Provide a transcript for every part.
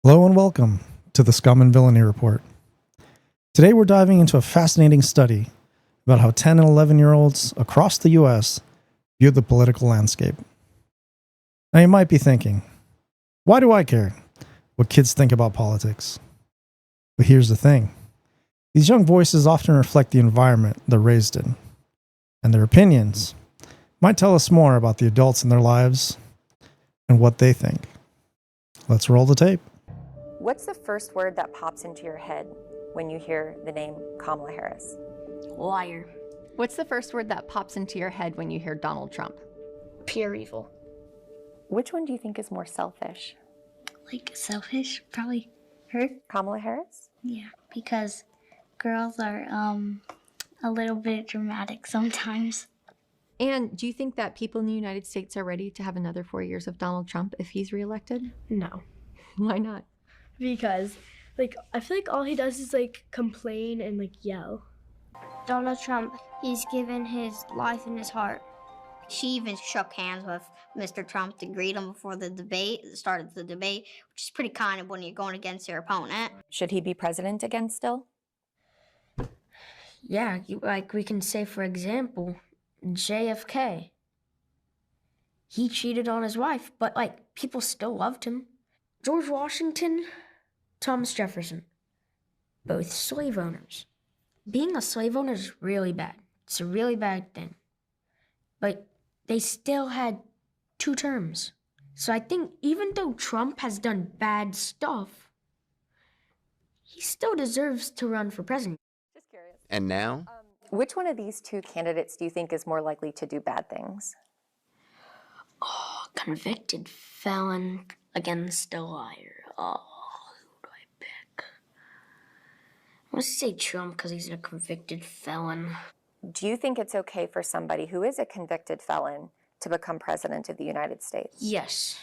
Hello and welcome to the Scum and Villainy Report. Today we're diving into a fascinating study about how 10 and 11-year-olds across the U.S. view the political landscape. Now you might be thinking, why do I care what kids think about politics? But here's the thing. These young voices often reflect the environment they're raised in, and their opinions might tell us more about the adults in their lives and what they think. Let's roll the tape. What's the first word that pops into your head when you hear the name Kamala Harris? Liar. What's the first word that pops into your head when you hear Donald Trump? Pure evil. Which one do you think is more selfish? Like selfish, probably her. Kamala Harris? Yeah, because girls are a little bit dramatic sometimes. And do you think that people in the United States are ready to have another 4 years of Donald Trump if he's reelected? No. Why not? Because, I feel like all he does is, complain and, yell. Donald Trump, he's given his life and his heart. She even shook hands with Mr. Trump to greet him before the started the debate, which is pretty kind of when you're going against your opponent. Should he be president again still? Yeah, we can say, for example, JFK. He cheated on his wife, but, people still loved him. George Washington, Thomas Jefferson, both slave owners. Being a slave owner is really bad. It's a really bad thing. But they still had 2 terms. So I think even though Trump has done bad stuff, he still deserves to run for president. Just curious. And now? Which one of these 2 candidates do you think is more likely to do bad things? Oh, convicted felon against a liar. Oh, who do I pick? I'm going to say Trump because he's a convicted felon. Do you think it's okay for somebody who is a convicted felon to become president of the United States? Yes.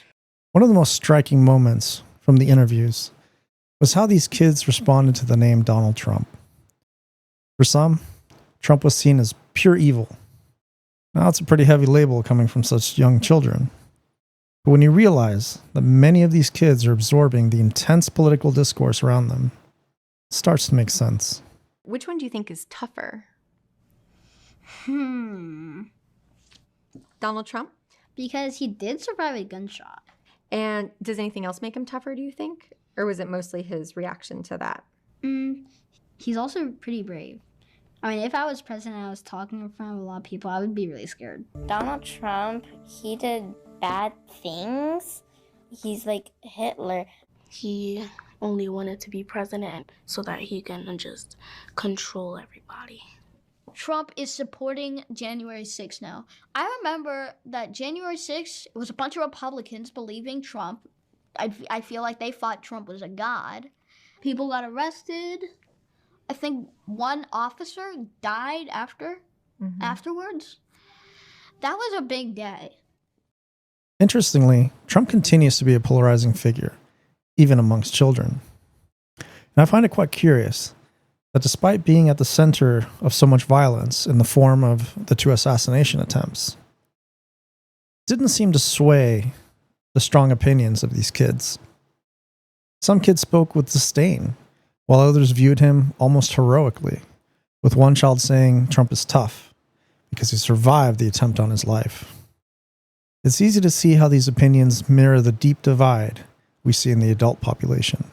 One of the most striking moments from the interviews was how these kids responded to the name Donald Trump. For some, Trump was seen as pure evil. Now, it's a pretty heavy label coming from such young children. But when you realize that many of these kids are absorbing the intense political discourse around them, it starts to make sense. Which one do you think is tougher? Donald Trump? Because he did survive a gunshot. And does anything else make him tougher, do you think? Or was it mostly his reaction to that? He's also pretty brave. I mean, if I was president and I was talking in front of a lot of people, I would be really scared. Donald Trump, he did bad things. He's like Hitler. He only wanted to be president so that he can just control everybody. Trump is supporting January 6th now. I remember that January 6th, it was a bunch of Republicans believing Trump. I feel like they thought Trump was a god. People got arrested. I think one officer died afterwards. That was a big day. Interestingly, Trump continues to be a polarizing figure, even amongst children. And I find it quite curious that despite being at the center of so much violence in the form of the 2 assassination attempts, it didn't seem to sway the strong opinions of these kids. Some kids spoke with disdain, while others viewed him almost heroically, with one child saying Trump is tough because he survived the attempt on his life. It's easy to see how these opinions mirror the deep divide we see in the adult population.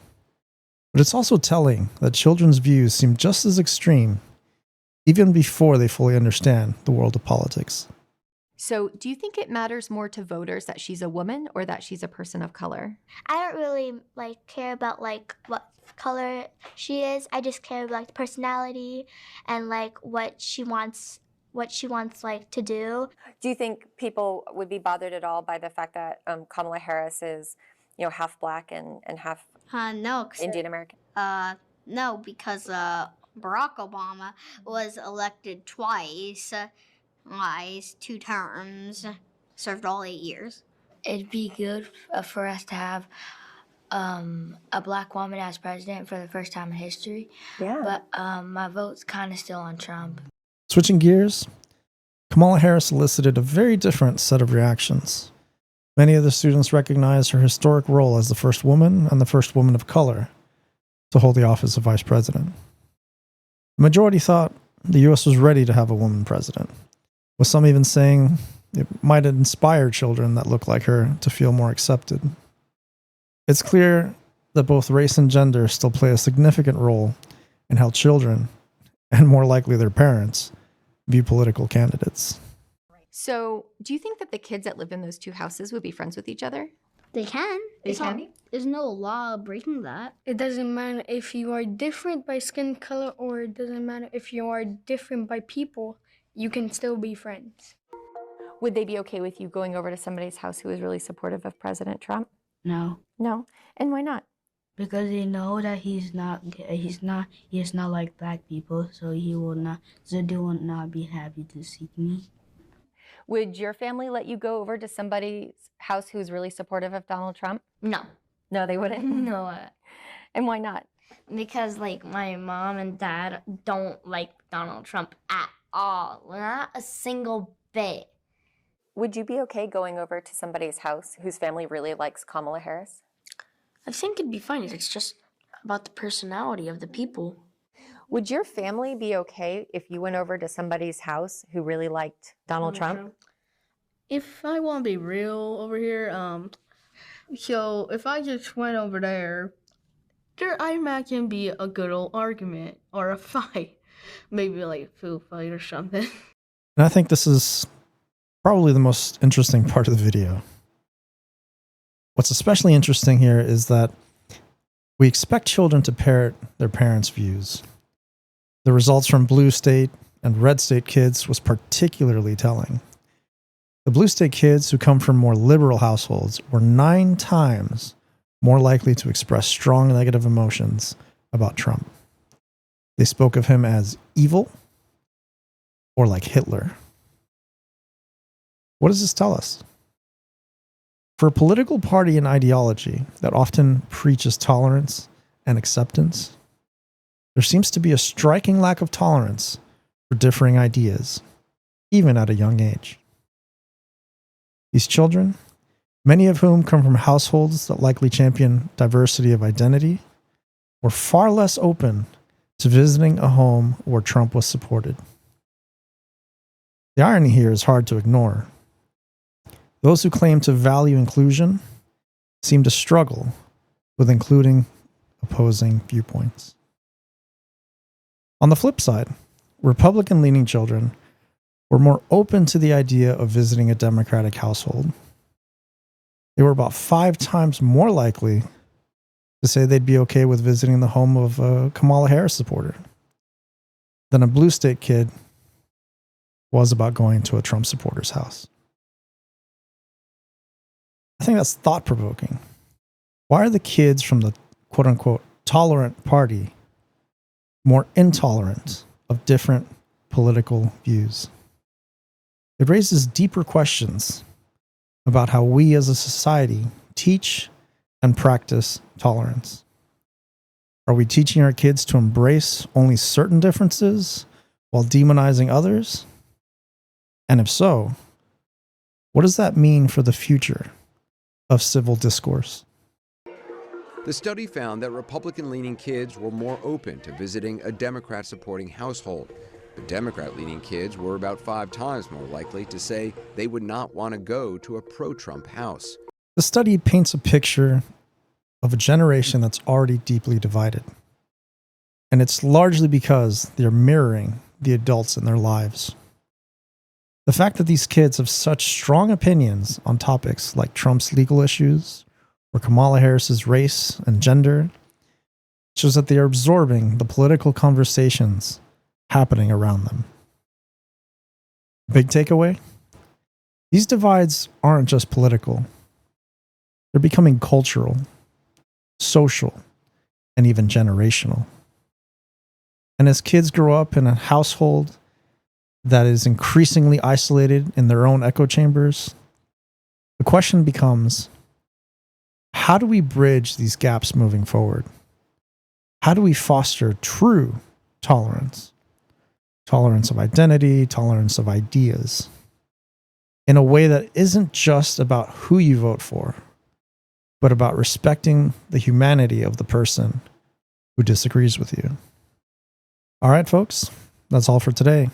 But it's also telling that children's views seem just as extreme, even before they fully understand the world of politics. So do you think it matters more to voters that she's a woman or that she's a person of color? I don't really care about what color she is. I just care about the personality and what she wants to do. Do you think people would be bothered at all by the fact that Kamala Harris is, half black and half No. Indian American? No, because Barack Obama was elected twice, 2 terms, served all 8 years. It'd be good for us to have a black woman as president for the first time in history. Yeah. But my vote's kind of still on Trump. Switching gears, Kamala Harris elicited a very different set of reactions. Many of the students recognized her historic role as the first woman and the first woman of color to hold the office of vice president. The majority thought the U.S. was ready to have a woman president, with some even saying it might inspire children that look like her to feel more accepted. It's clear that both race and gender still play a significant role in how children, and more likely their parents, view political candidates. So, do you think that the kids that live in those two houses would be friends with each other? They can. There's no law breaking that. It doesn't matter if you are different by skin color, or it doesn't matter if you are different by people, you can still be friends. Would they be okay with you going over to somebody's house who is really supportive of President Trump? No, No. And why not? because they know that he is not like black people, so they will not be happy to see me. Would your family let you go over to somebody's house who's really supportive of Donald Trump? No. No, they wouldn't. No. And why not? Because, like, my mom and dad don't like Donald Trump at all. Not a single bit. Would you be okay going over to somebody's house whose family really likes Kamala Harris? I think it'd be fine. It's just about the personality of the people. Would your family be okay if you went over to somebody's house who really liked Donald Trump? If I want to be real over here, so if I just went over there, I imagine be a good old argument or a fight, maybe like a food fight or something. And I think this is probably the most interesting part of the video. What's especially interesting here is that we expect children to parrot their parents' views. The results from blue state and red state kids was particularly telling. The blue state kids who come from more liberal households were 9 times more likely to express strong negative emotions about Trump. They spoke of him as evil or like Hitler. What does this tell us? For a political party and ideology that often preaches tolerance and acceptance, there seems to be a striking lack of tolerance for differing ideas, even at a young age. These children, many of whom come from households that likely champion diversity of identity, were far less open to visiting a home where Trump was supported. The irony here is hard to ignore. Those who claim to value inclusion seem to struggle with including opposing viewpoints. On the flip side, Republican-leaning children were more open to the idea of visiting a Democratic household. They were about 5 times more likely to say they'd be okay with visiting the home of a Kamala Harris supporter than a blue state kid was about going to a Trump supporter's house. I think that's thought-provoking. Why are the kids from the quote-unquote tolerant party more intolerant of different political views? It raises deeper questions about how we as a society teach and practice tolerance. Are we teaching our kids to embrace only certain differences while demonizing others? And if so, what does that mean for the future of civil discourse? The study found that Republican-leaning kids were more open to visiting a Democrat-supporting household, but Democrat-leaning kids were about 5 times more likely to say they would not want to go to a pro-Trump house. The study paints a picture of a generation that's already deeply divided. And it's largely because they're mirroring the adults in their lives. The fact that these kids have such strong opinions on topics like Trump's legal issues or Kamala Harris's race and gender shows that they are absorbing the political conversations happening around them. Big takeaway? These divides aren't just political. They're becoming cultural, social, and even generational. And as kids grow up in a household that is increasingly isolated in their own echo chambers, the question becomes, how do we bridge these gaps moving forward? How do we foster true tolerance? Tolerance of identity, tolerance of ideas. in a way that isn't just about who you vote for, but about respecting the humanity of the person who disagrees with you. All right, folks, that's all for today.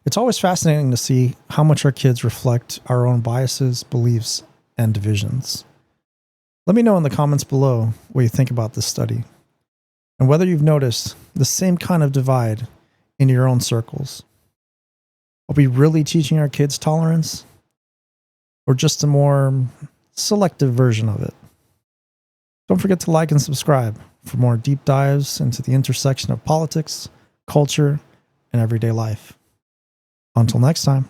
It's always fascinating to see how much our kids reflect our own biases, beliefs, and divisions. Let me know in the comments below what you think about this study and whether you've noticed the same kind of divide in your own circles. Are we really teaching our kids tolerance, or just a more selective version of it? Don't forget to like and subscribe for more deep dives into the intersection of politics, culture, and everyday life. Until next time.